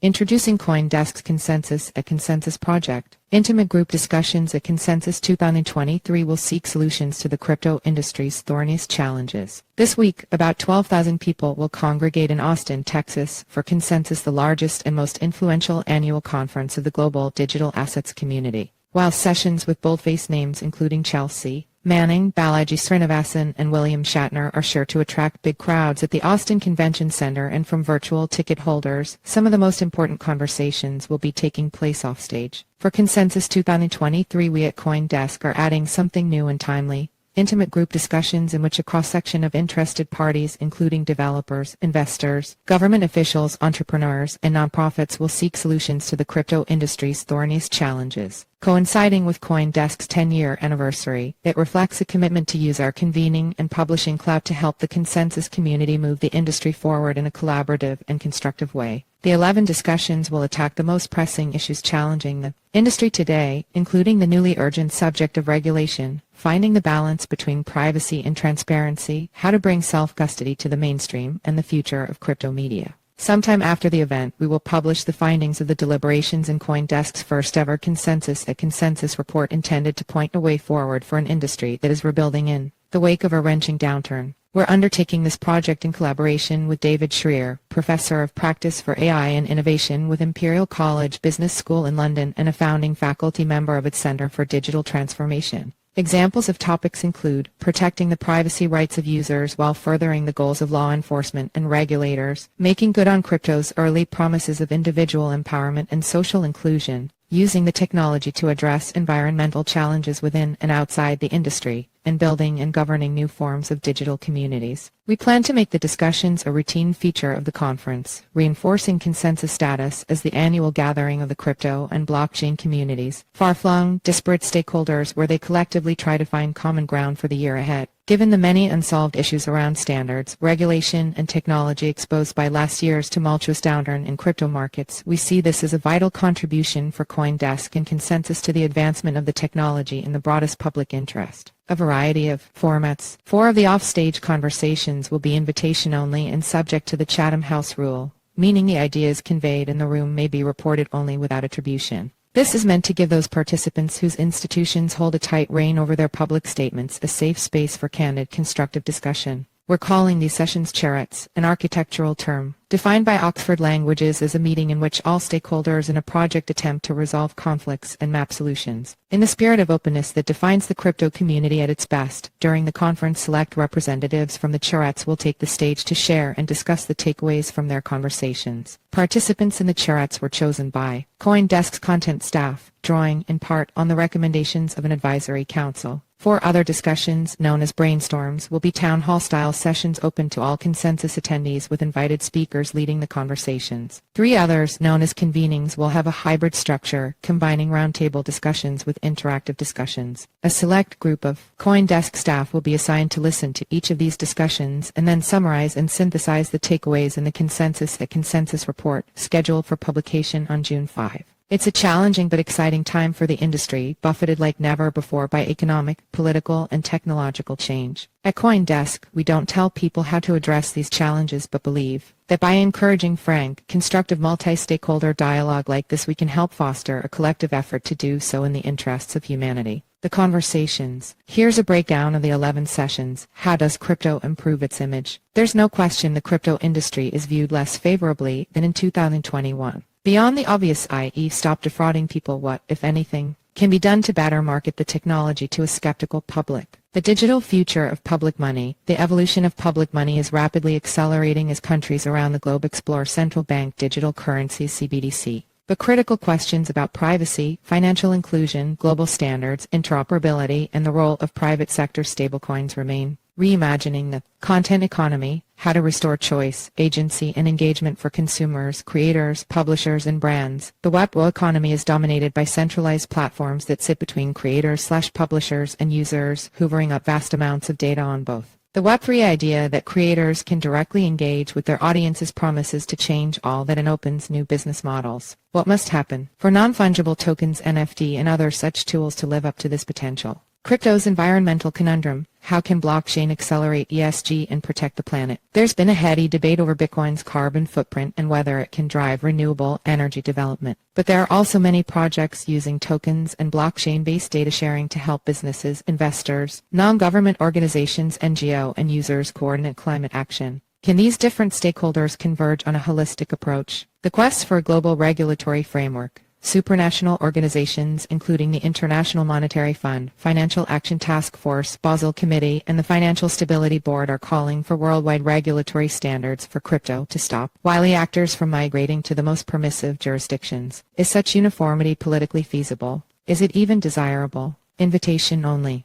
Introducing CoinDesk's Consensus at Consensus Project. Intimate group discussions at Consensus 2023 will seek solutions to the crypto industry's thorniest challenges. This week, about 12,000 people will congregate in Austin, Texas, for Consensus, the largest and most influential annual conference of the global digital assets community. While sessions with boldface names including Chelsea Manning, Balaji, Srinivasan, and William Shatner are sure to attract big crowds at the Austin Convention Center, and from virtual ticket holders, some of the most important conversations will be taking place offstage. For Consensus 2023, we at CoinDesk are adding something new and timely. Intimate group discussions in which a cross-section of interested parties, including developers, investors, government officials, entrepreneurs, and nonprofits, will seek solutions to the crypto industry's thorniest challenges. Coinciding with CoinDesk's 10-year anniversary, it reflects a commitment to use our convening and publishing clout to help the Consensus community move the industry forward in a collaborative and constructive way. The 11 discussions will attack the most pressing issues challenging the industry today, including the newly urgent subject of regulation, finding the balance between privacy and transparency, how to bring self-custody to the mainstream, and the future of crypto media. Sometime after the event, we will publish the findings of the deliberations in CoinDesk's first-ever Consensus at Consensus report, intended to point a way forward for an industry that is rebuilding in the wake of a wrenching downturn. We're undertaking this project in collaboration with David Schreier, Professor of Practice for AI and Innovation with Imperial College Business School in London and a founding faculty member of its Center for Digital Transformation. Examples of topics include protecting the privacy rights of users while furthering the goals of law enforcement and regulators, making good on crypto's early promises of individual empowerment and social inclusion, using the technology to address environmental challenges within and outside the industry, and building and governing new forms of digital communities. We plan to make the discussions a routine feature of the conference, reinforcing Consensus status as the annual gathering of the crypto and blockchain communities, far-flung, disparate stakeholders where they collectively try to find common ground for the year ahead. Given the many unsolved issues around standards, regulation, and technology exposed by last year's tumultuous downturn in crypto markets, we see this as a vital contribution for CoinDesk and Consensus to the advancement of the technology in the broadest public interest. A variety of formats. 4 of the offstage conversations will be invitation only and subject to the Chatham House rule, meaning the ideas conveyed in the room may be reported only without attribution. This is meant to give those participants whose institutions hold a tight rein over their public statements a safe space for candid, constructive discussion. We're calling these sessions charrettes, an architectural term, defined by Oxford Languages as a meeting in which all stakeholders in a project attempt to resolve conflicts and map solutions. In the spirit of openness that defines the crypto community at its best, during the conference select representatives from the charrettes will take the stage to share and discuss the takeaways from their conversations. Participants in the charrettes were chosen by CoinDesk's content staff, drawing, in part, on the recommendations of an advisory council. 4 other discussions, known as brainstorms, will be town hall-style sessions open to all Consensus attendees with invited speakers leading the conversations. 3 others, known as convenings, will have a hybrid structure, combining roundtable discussions with interactive discussions. A select group of CoinDesk staff will be assigned to listen to each of these discussions and then summarize and synthesize the takeaways in the Consensus at Consensus report, scheduled for publication on June 5. It's a challenging but exciting time for the industry, buffeted like never before by economic, political, and technological change. At CoinDesk, we don't tell people how to address these challenges but believe that by encouraging frank, constructive multi-stakeholder dialogue like this, we can help foster a collective effort to do so in the interests of humanity. The conversations. Here's a breakdown of the 11 sessions. How does crypto improve its image? There's no question the crypto industry is viewed less favorably than in 2021. Beyond the obvious, i.e., stop defrauding people, what, if anything, can be done to better market the technology to a skeptical public? The digital future of public money. The evolution of public money is rapidly accelerating as countries around the globe explore central bank digital currencies (CBDC). But critical questions about privacy, financial inclusion, global standards, interoperability, and the role of private sector stablecoins remain. Reimagining the content economy, how to restore choice, agency, and engagement for consumers, creators, publishers, and brands. The Web economy is dominated by centralized platforms that sit between creators/publishers and users, hoovering up vast amounts of data on both. The Web3 idea that creators can directly engage with their audiences promises to change all that and opens new business models. What must happen for non-fungible tokens, NFT, and other such tools to live up to this potential? Crypto's environmental conundrum. How can blockchain accelerate ESG and protect the planet? There's been a heady debate over Bitcoin's carbon footprint and whether it can drive renewable energy development. But there are also many projects using tokens and blockchain-based data sharing to help businesses, investors, non-government organizations, NGO, and users coordinate climate action. Can these different stakeholders converge on a holistic approach? The quest for a global regulatory framework. Supranational organizations including the International Monetary Fund, Financial Action Task Force, Basel Committee, and the Financial Stability Board are calling for worldwide regulatory standards for crypto to stop wily actors from migrating to the most permissive jurisdictions. Is such uniformity politically feasible? Is it even desirable? Invitation only.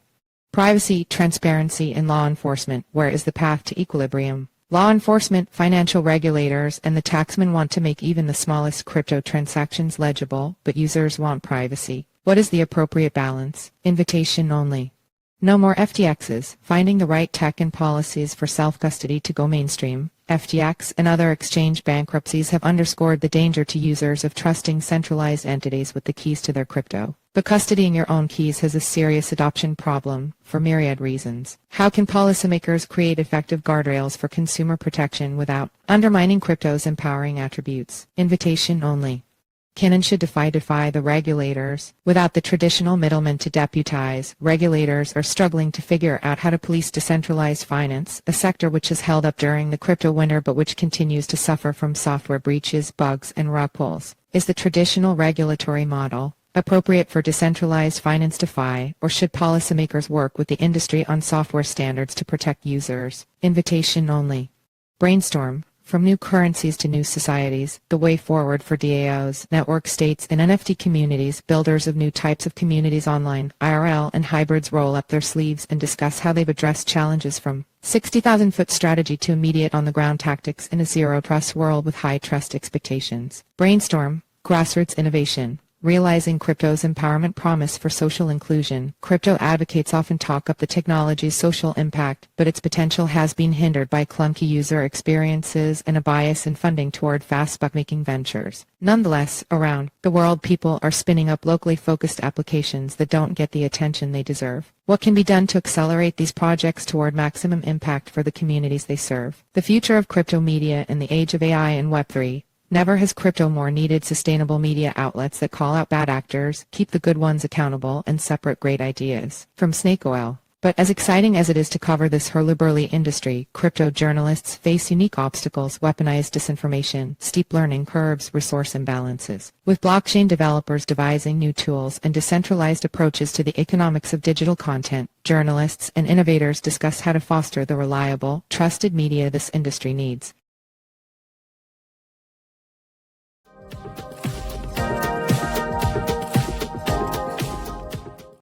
Privacy, transparency, and law enforcement. Where is the path to equilibrium? Law enforcement, financial regulators, and the taxmen want to make even the smallest crypto transactions legible, but users want privacy. What is the appropriate balance? Invitation only. No more FTXs. Finding the right tech and policies for self-custody to go mainstream. FTX and other exchange bankruptcies have underscored the danger to users of trusting centralized entities with the keys to their crypto. But custodying your own keys has a serious adoption problem, for myriad reasons. How can policymakers create effective guardrails for consumer protection without undermining crypto's empowering attributes? Invitation only. Can and should defy the regulators. Without the traditional middlemen to deputize, regulators are struggling to figure out how to police decentralized finance, a sector which is held up during the crypto winter but which continues to suffer from software breaches, bugs, and rug pulls. Is the traditional regulatory model appropriate for decentralized finance DeFi, or should policymakers work with the industry on software standards to protect users? Invitation only. Brainstorm. From new currencies to new societies, the way forward for DAOs, network states, and NFT communities. Builders of new types of communities online, IRL, and hybrids roll up their sleeves and discuss how they've addressed challenges from 60,000-foot strategy to immediate on-the-ground tactics in a zero-trust world with high-trust expectations. Brainstorm. Grassroots innovation. Realizing crypto's empowerment promise for social inclusion. Crypto advocates often talk up the technology's social impact, but its potential has been hindered by clunky user experiences and a bias in funding toward fast buck-making ventures. Nonetheless, around the world people are spinning up locally focused applications that don't get the attention they deserve. What can be done to accelerate these projects toward maximum impact for the communities they serve? The future of crypto media in the age of AI and Web3. Never has crypto more needed sustainable media outlets that call out bad actors, keep the good ones accountable, and separate great ideas from snake oil. But as exciting as it is to cover this hurly-burly industry, crypto journalists face unique obstacles: weaponized disinformation, steep learning curves, resource imbalances. With blockchain developers devising new tools and decentralized approaches to the economics of digital content, journalists and innovators discuss how to foster the reliable, trusted media this industry needs.